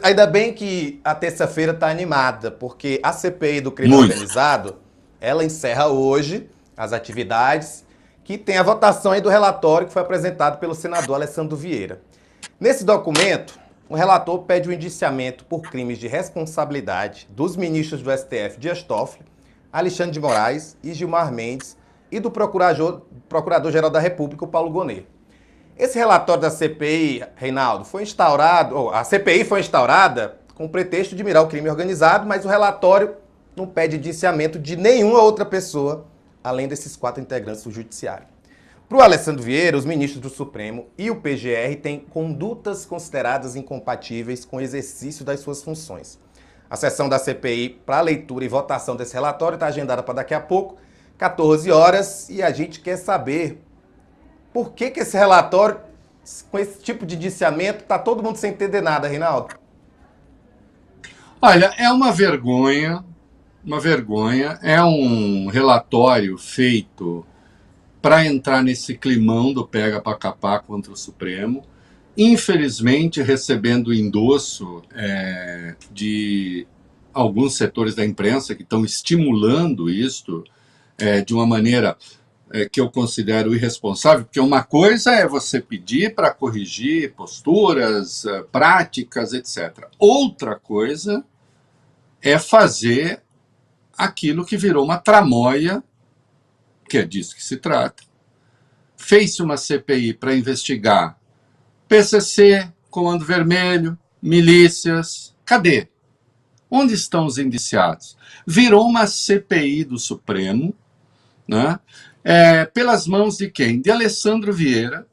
ainda bem que a terça-feira está animada, porque a CPI do crime Muito. organizado, ela encerra hoje as atividades, que tem a votação aí do relatório que foi apresentado pelo senador Alessandro Vieira. Nesse documento, o relator pede o indiciamento por crimes de responsabilidade dos ministros do STF Dias Toffoli, Alexandre de Moraes e Gilmar Mendes e do Procurador-Geral da República, o Paulo Gonet. Esse relatório da CPI, Reinaldo, foi instaurado, a CPI foi instaurada com o pretexto de mirar o crime organizado, mas o relatório não pede indiciamento de nenhuma outra pessoa, além desses 4 integrantes do Judiciário. Para o Alessandro Vieira, os ministros do Supremo e o PGR têm condutas consideradas incompatíveis com o exercício das suas funções. A sessão da CPI para leitura e votação desse relatório está agendada para daqui a pouco, 14 horas, e a gente quer saber por que esse relatório, com esse tipo de indiciamento, está todo mundo sem entender nada, Reinaldo? Olha, é uma vergonha, é um relatório feito para entrar nesse climão do pega para capar contra o Supremo, infelizmente recebendo o endosso de alguns setores da imprensa que estão estimulando isto de uma maneira que eu considero irresponsável, porque uma coisa é você pedir para corrigir posturas, práticas, etc. Outra coisa é fazer aquilo que virou uma tramóia, que é disso que se trata. Fez-se uma CPI para investigar PCC, Comando Vermelho, milícias. Cadê? Onde estão os indiciados? Virou uma CPI do Supremo, né? Pelas mãos de quem? De Alessandro Vieira,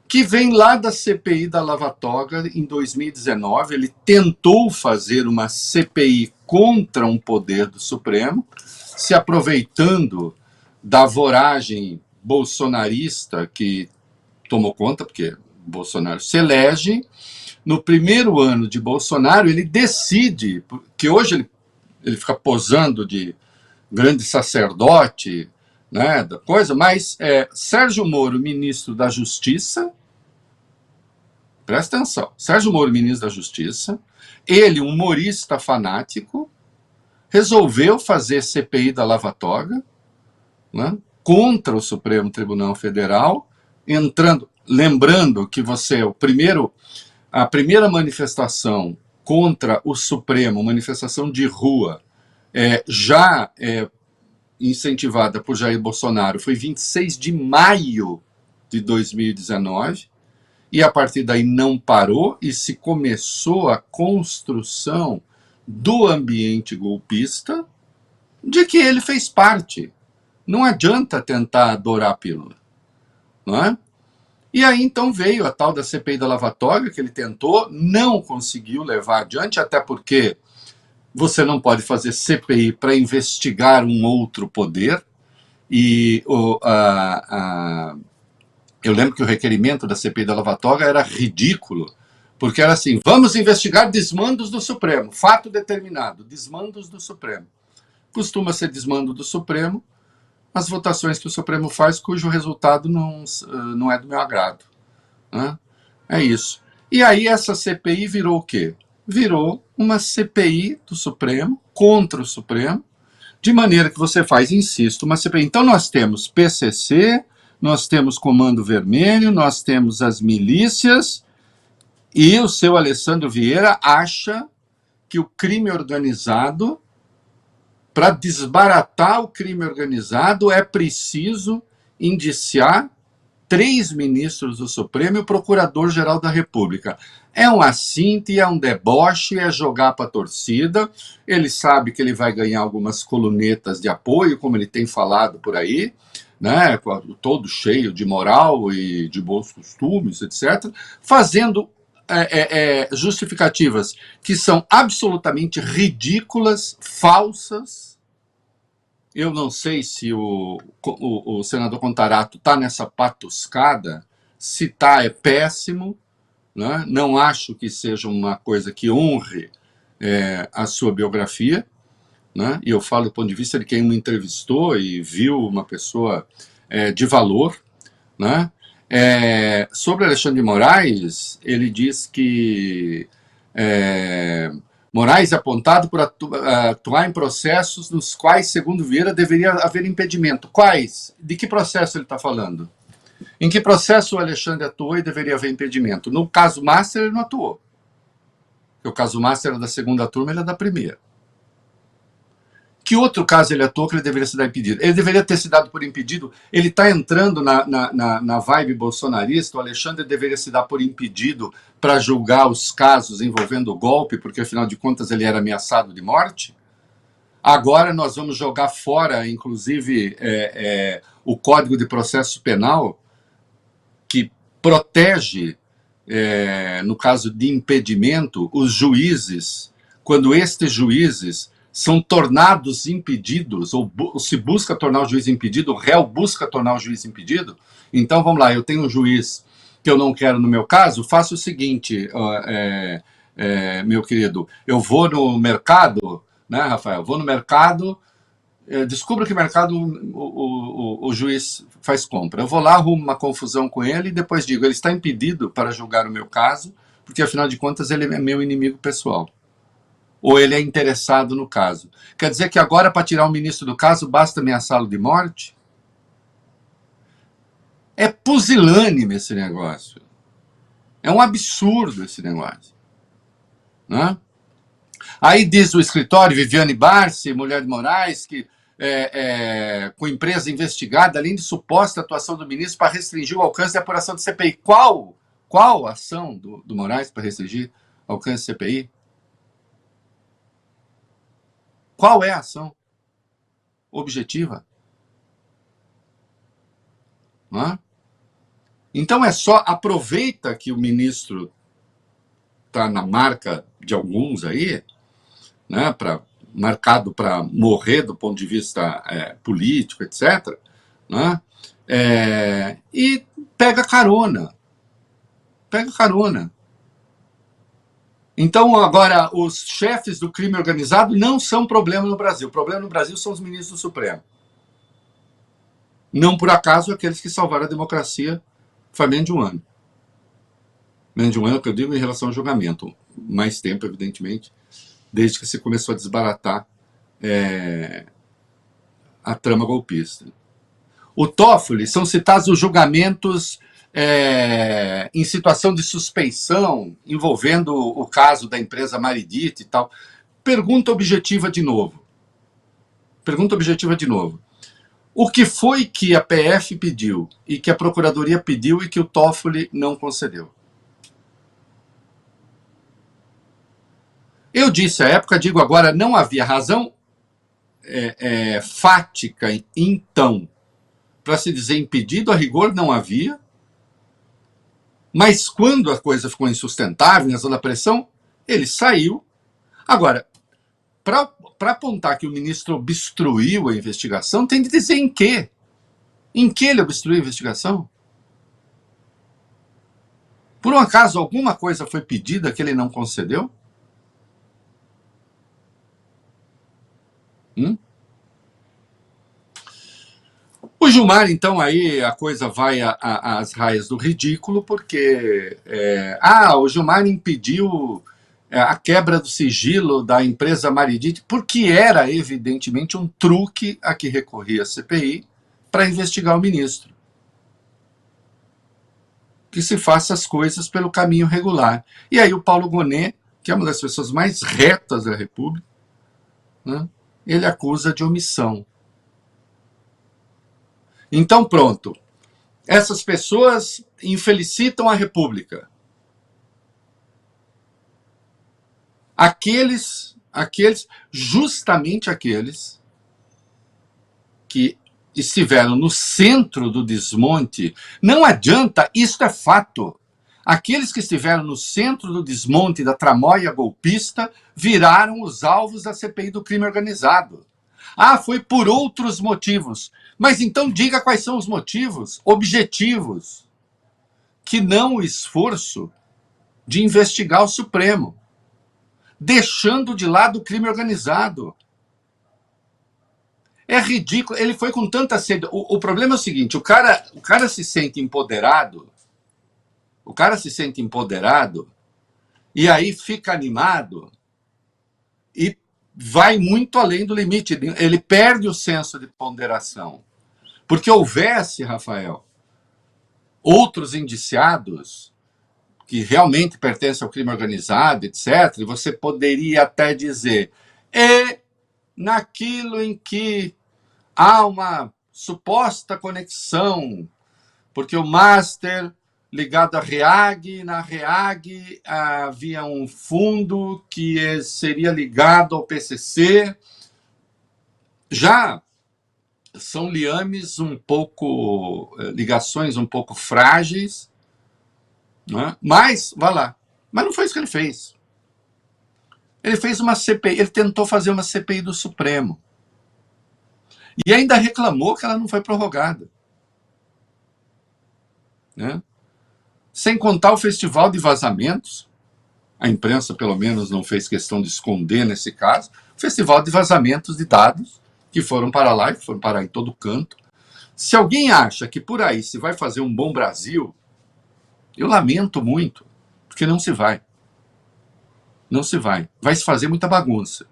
que vem lá da CPI da Lava Toga em 2019. Ele tentou fazer uma CPI contra um poder do Supremo, se aproveitando da voragem bolsonarista que tomou conta, porque Bolsonaro se elege. No primeiro ano de Bolsonaro, ele decide, que hoje ele fica posando de grande sacerdote, né, da coisa, mas Sérgio Moro, ministro da Justiça, presta atenção, Sérgio Moro, ministro da Justiça, ele, um humorista fanático, resolveu fazer CPI da Lava Toga, né, contra o Supremo Tribunal Federal, lembrando que a primeira manifestação contra o Supremo, manifestação de rua, já incentivada por Jair Bolsonaro, foi 26 de maio de 2019, e a partir daí não parou, e se começou a construção do ambiente golpista, de que ele fez parte. Não adianta tentar adorar a pílula, não é? E aí então veio a tal da CPI da Lava Toga, que ele tentou, não conseguiu levar adiante, até porque você não pode fazer CPI para investigar um outro poder. E eu lembro que o requerimento da CPI da Lava Toga era ridículo, porque era assim: vamos investigar desmandos do Supremo, fato determinado, desmandos do Supremo. Costuma ser desmando do Supremo as votações que o Supremo faz, cujo resultado não é do meu agrado, né? É isso. E aí essa CPI virou o quê? Virou uma CPI do Supremo, contra o Supremo, de maneira que você faz, insisto, uma CPI. Então nós temos PCC, nós temos Comando Vermelho, nós temos as milícias, e o seu Alessandro Vieira acha que o crime organizado, para desbaratar o crime organizado, é preciso indiciar 3 ministros do Supremo e o Procurador-Geral da República. É um assinte, é um deboche, é jogar para a torcida. Ele sabe que ele vai ganhar algumas colunetas de apoio, como ele tem falado por aí, né, todo cheio de moral e de bons costumes, etc., fazendo justificativas que são absolutamente ridículas, falsas. Eu não sei se o senador Contarato está nessa patuscada. Se está, é péssimo, né? Não acho que seja uma coisa que honre a sua biografia, né? E eu falo do ponto de vista de quem me entrevistou e viu uma pessoa de valor, né? Sobre Alexandre de Moraes, ele diz que Moraes é apontado por atuar em processos nos quais, segundo Vieira, deveria haver impedimento. Quais? De que processo ele está falando? Em que processo o Alexandre atuou e deveria haver impedimento? No caso Master, ele não atuou. Porque o caso Master era da segunda turma, ele é da primeira. Que outro caso ele atuou que ele deveria se dar impedido? Ele deveria ter se dado por impedido. Ele está entrando na vibe bolsonarista. O Alexandre deveria se dar por impedido para julgar os casos envolvendo o golpe, porque afinal de contas ele era ameaçado de morte. Agora nós vamos jogar fora, inclusive, o Código de Processo Penal, que protege, no caso de impedimento, os juízes, quando estes juízes são tornados impedidos, ou se busca tornar o juiz impedido, o réu busca tornar o juiz impedido. Então, vamos lá, eu tenho um juiz que eu não quero no meu caso, faço o seguinte, meu querido, eu vou no mercado, né, Rafael? Vou no mercado, descubro que mercado o juiz faz compra. Eu vou lá, arrumo uma confusão com ele e depois digo, ele está impedido para julgar o meu caso, porque afinal de contas ele é meu inimigo pessoal. Ou ele é interessado no caso. Quer dizer que agora, para tirar o ministro do caso, basta ameaçá-lo de morte? É pusilânime esse negócio. É um absurdo esse negócio. Né? Aí diz o escritório, Viviane Barsi, mulher de Moraes, que com empresa investigada, além de suposta atuação do ministro para restringir o alcance da apuração do CPI. Qual a ação do Moraes para restringir o alcance do CPI? Qual é a ação objetiva? Não é? Então aproveita que o ministro está na marca de alguns aí, né, marcado para morrer do ponto de vista político, etc., né, e pega carona. Pega carona. Então, agora, os chefes do crime organizado não são problema no Brasil. O problema no Brasil são os ministros do Supremo. Não por acaso aqueles que salvaram a democracia faz menos de um ano. Menos de um ano, que eu digo em relação ao julgamento. Mais tempo, evidentemente, desde que se começou a desbaratar a trama golpista. O Toffoli, são citados os julgamentos em situação de suspeição, envolvendo o caso da empresa Maridite e tal. Pergunta objetiva de novo. O que foi que a PF pediu, e que a Procuradoria pediu, e que o Toffoli não concedeu? Eu disse à época, digo agora, não havia razão fática, então, para se dizer impedido, a rigor não havia. Mas quando a coisa ficou insustentável, em razão da pressão, ele saiu. Agora, para apontar que o ministro obstruiu a investigação, tem de dizer em quê? Em que ele obstruiu a investigação? Por um acaso, alguma coisa foi pedida que ele não concedeu? O Gilmar, então, aí a coisa vai às raias do ridículo, porque o Gilmar impediu a quebra do sigilo da empresa Maridite, porque era, evidentemente, um truque a que recorria a CPI para investigar o ministro. Que se faça as coisas pelo caminho regular. E aí o Paulo Gonet, que é uma das pessoas mais retas da República, né, ele acusa de omissão. Então, pronto. Essas pessoas infelicitam a República. Justamente aqueles que estiveram no centro do desmonte, não adianta, isso é fato. Aqueles que estiveram no centro do desmonte da tramóia golpista viraram os alvos da CPI do crime organizado. Foi por outros motivos. Mas então diga quais são os motivos objetivos, que não o esforço de investigar o Supremo, deixando de lado o crime organizado. É ridículo. Ele foi com tanta sede. O problema é o seguinte, o cara se sente empoderado, E aí fica animado e vai muito além do limite. Ele perde o senso de ponderação. Porque houvesse, Rafael, outros indiciados que realmente pertencem ao crime organizado, etc., você poderia até dizer, e naquilo em que há uma suposta conexão, porque o Master ligado à REAG, na REAG havia um fundo que seria ligado ao PCC, já são liames um pouco, ligações um pouco frágeis, né? Mas, vai lá, mas não foi isso que ele fez. Ele fez uma CPI, ele tentou fazer uma CPI do Supremo. E ainda reclamou que ela não foi prorrogada. Né? Sem contar o festival de vazamentos, a imprensa pelo menos não fez questão de esconder nesse caso, o festival de vazamentos de dados que foram para lá e foram parar em todo canto. Se alguém acha que por aí se vai fazer um bom Brasil, eu lamento muito, porque não se vai. Não se vai. Vai se fazer muita bagunça.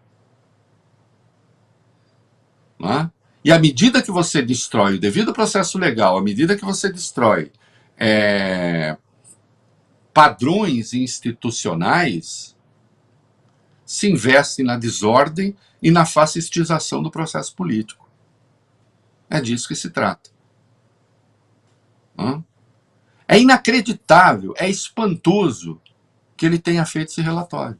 Não é? E à medida que você destrói o devido processo legal, à medida que você destrói padrões institucionais, se investe na desordem e na fascistização do processo político. É disso que se trata. É inacreditável, é espantoso que ele tenha feito esse relatório.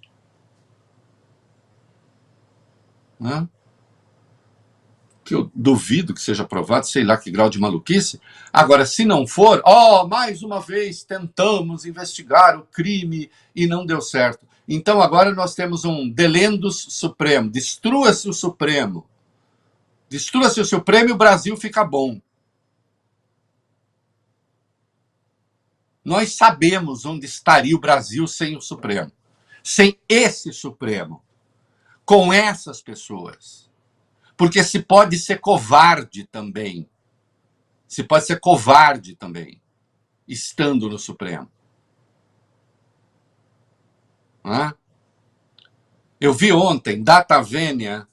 Que eu duvido que seja aprovado, sei lá que grau de maluquice. Agora, se não for, mais uma vez tentamos investigar o crime e não deu certo. Então agora nós temos um delendus supremo. Destrua-se o Supremo. Destrua-se o Supremo e o Brasil fica bom. Nós sabemos onde estaria o Brasil sem o Supremo. Sem esse Supremo. Com essas pessoas. Porque se pode ser covarde também. Se pode ser covarde também, estando no Supremo. Eu vi ontem, data vênia,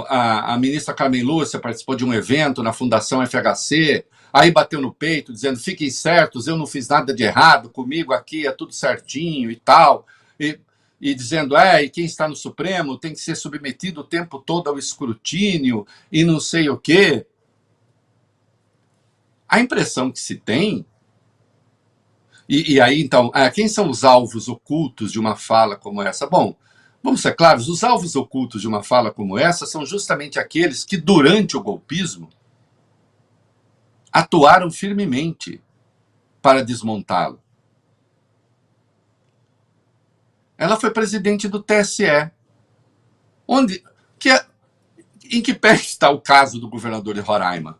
a ministra Carmen Lúcia participou de um evento na Fundação FHC, aí bateu no peito, dizendo, fiquem certos, eu não fiz nada de errado, comigo aqui é tudo certinho e tal, e dizendo, e quem está no Supremo tem que ser submetido o tempo todo ao escrutínio e não sei o quê. A impressão que se tem... E aí, então, quem são os alvos ocultos de uma fala como essa? Bom, vamos ser claros, os alvos ocultos de uma fala como essa são justamente aqueles que, durante o golpismo, atuaram firmemente para desmontá-lo. Ela foi presidente do TSE. Em que pé está o caso do governador de Roraima?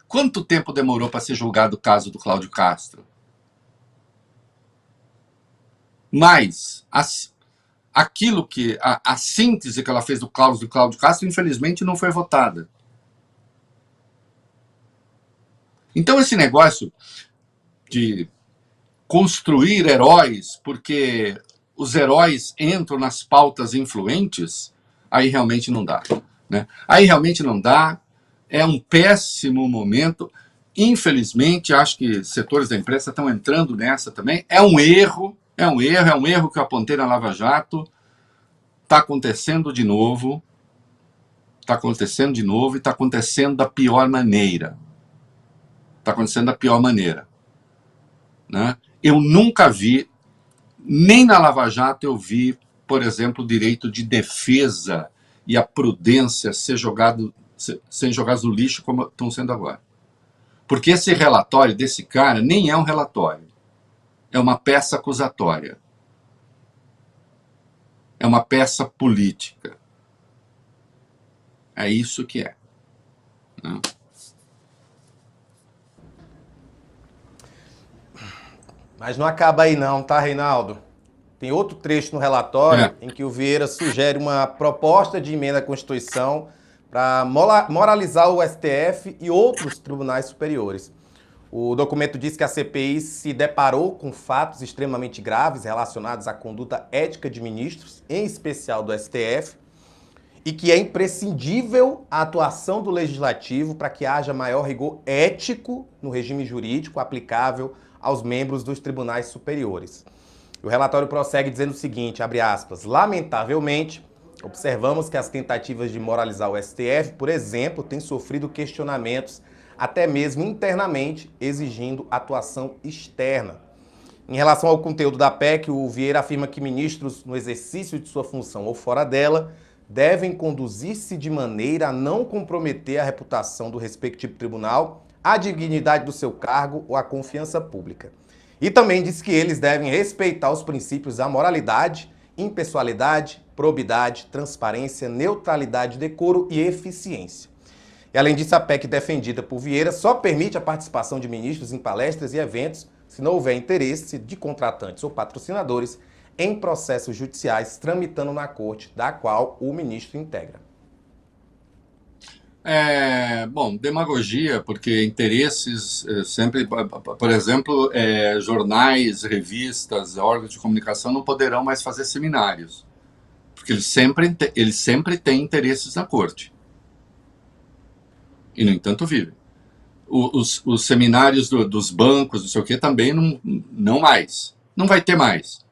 Quanto tempo demorou para ser julgado o caso do Cláudio Castro? Mas a síntese que ela fez do Cláudio Castro, infelizmente, não foi votada. Então, esse negócio de construir heróis, porque os heróis entram nas pautas influentes, aí realmente não dá. Né? Aí realmente não dá, é um péssimo momento. Infelizmente, acho que setores da imprensa estão entrando nessa também. É um erro que eu apontei na Lava Jato. Está acontecendo de novo. Está acontecendo de novo e está acontecendo da pior maneira. Está acontecendo da pior maneira. Né? Eu nunca vi, nem na Lava Jato eu vi, por exemplo, o direito de defesa e a prudência serem jogados no lixo como estão sendo agora. Porque esse relatório desse cara nem é um relatório. É uma peça acusatória. É uma peça política. É isso que é. Né? Mas não acaba aí não, tá, Reinaldo? Tem outro trecho no relatório em que o Vieira sugere uma proposta de emenda à Constituição para moralizar o STF e outros tribunais superiores. O documento diz que a CPI se deparou com fatos extremamente graves relacionados à conduta ética de ministros, em especial do STF, e que é imprescindível a atuação do Legislativo para que haja maior rigor ético no regime jurídico aplicável aos membros dos tribunais superiores. O relatório prossegue dizendo o seguinte, abre aspas, lamentavelmente, observamos que as tentativas de moralizar o STF, por exemplo, têm sofrido questionamentos até mesmo internamente, exigindo atuação externa. Em relação ao conteúdo da PEC, o Vieira afirma que ministros, no exercício de sua função ou fora dela, devem conduzir-se de maneira a não comprometer a reputação do respectivo tribunal, a dignidade do seu cargo ou a confiança pública. E também diz que eles devem respeitar os princípios da moralidade, impessoalidade, probidade, transparência, neutralidade, decoro e eficiência. E além disso, a PEC defendida por Vieira só permite a participação de ministros em palestras e eventos se não houver interesse de contratantes ou patrocinadores em processos judiciais tramitando na corte, da qual o ministro integra. Bom, demagogia, porque interesses sempre, por exemplo, jornais, revistas, órgãos de comunicação não poderão mais fazer seminários, porque eles sempre têm interesses na corte. E, no entanto, vivem. Os seminários dos bancos, não sei o quê, também não mais. Não vai ter mais.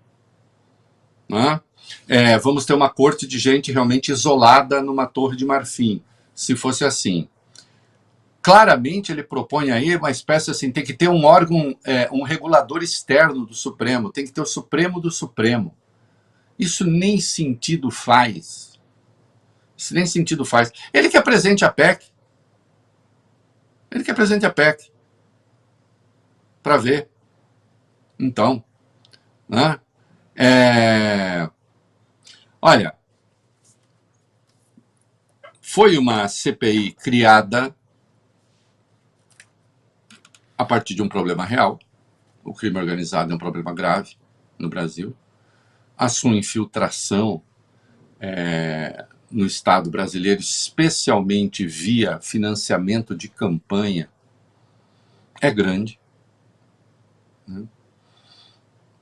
Não é? Vamos ter uma corte de gente realmente isolada numa torre de marfim, se fosse assim. Claramente ele propõe aí uma espécie assim, tem que ter um órgão, um regulador externo do Supremo, tem que ter o Supremo do Supremo. Isso nem sentido faz. Isso nem sentido faz. Ele que apresente a PEC. Ele que apresente a PEC. Para ver. Então, né? Olha, foi uma CPI criada a partir de um problema real. O crime organizado é um problema grave no Brasil. A sua infiltração no Estado brasileiro, especialmente via financiamento de campanha, é grande. Né?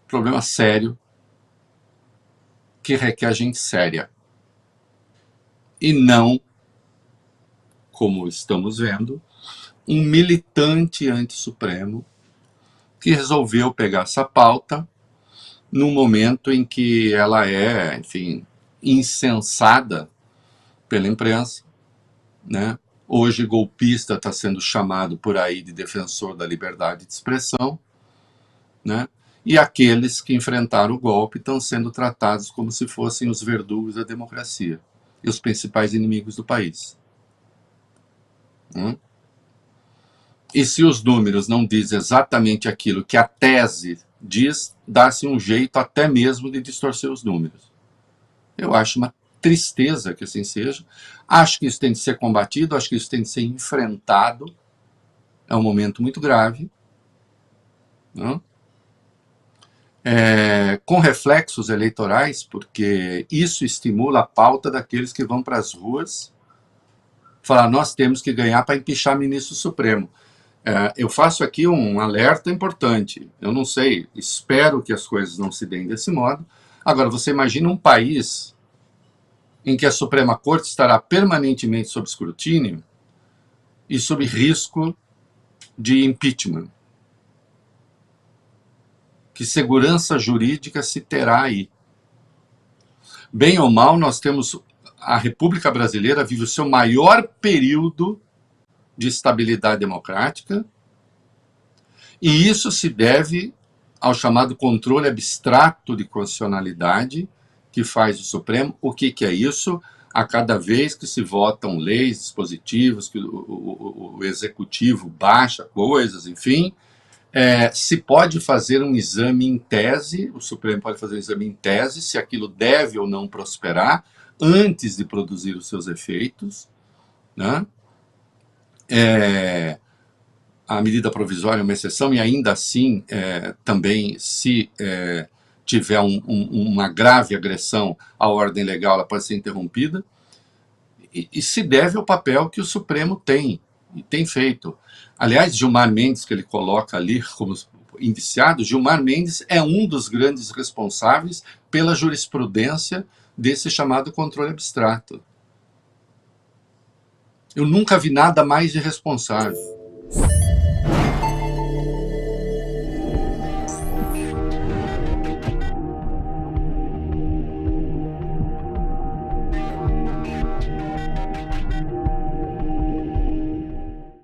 Problema sério que requer gente séria. E não, como estamos vendo, um militante anti-supremo que resolveu pegar essa pauta num momento em que ela é, enfim, incensada pela imprensa, né? Hoje golpista está sendo chamado por aí de defensor da liberdade de expressão, né? E aqueles que enfrentaram o golpe estão sendo tratados como se fossem os verdugos da democracia e os principais inimigos do país. E se os números não dizem exatamente aquilo que a tese diz, dá-se um jeito até mesmo de distorcer os números. Eu acho uma tristeza que assim seja. Acho que isso tem de ser combatido, acho que isso tem de ser enfrentado. É um momento muito grave. Não? Com reflexos eleitorais, porque isso estimula a pauta daqueles que vão para as ruas falar, nós temos que ganhar para empichar ministro Supremo. Eu faço aqui um alerta importante. Eu não sei, espero que as coisas não se deem desse modo. Agora, você imagina um país em que a Suprema Corte estará permanentemente sob escrutínio e sob risco de impeachment. Que segurança jurídica se terá aí? Bem ou mal, nós temos... A República Brasileira vive o seu maior período de estabilidade democrática, e isso se deve ao chamado controle abstrato de constitucionalidade que faz o Supremo. O que é isso? A cada vez que se votam leis, dispositivos, que o Executivo baixa coisas, enfim, se pode fazer um exame em tese, o Supremo pode fazer um exame em tese, se aquilo deve ou não prosperar, antes de produzir os seus efeitos, né? A medida provisória é uma exceção, e ainda assim, também, se tiver uma grave agressão à ordem legal, ela pode ser interrompida, e se deve ao papel que o Supremo tem e tem feito. Aliás, Gilmar Mendes, que ele coloca ali como indiciado, Gilmar Mendes é um dos grandes responsáveis pela jurisprudência desse chamado controle abstrato. Eu nunca vi nada mais irresponsável.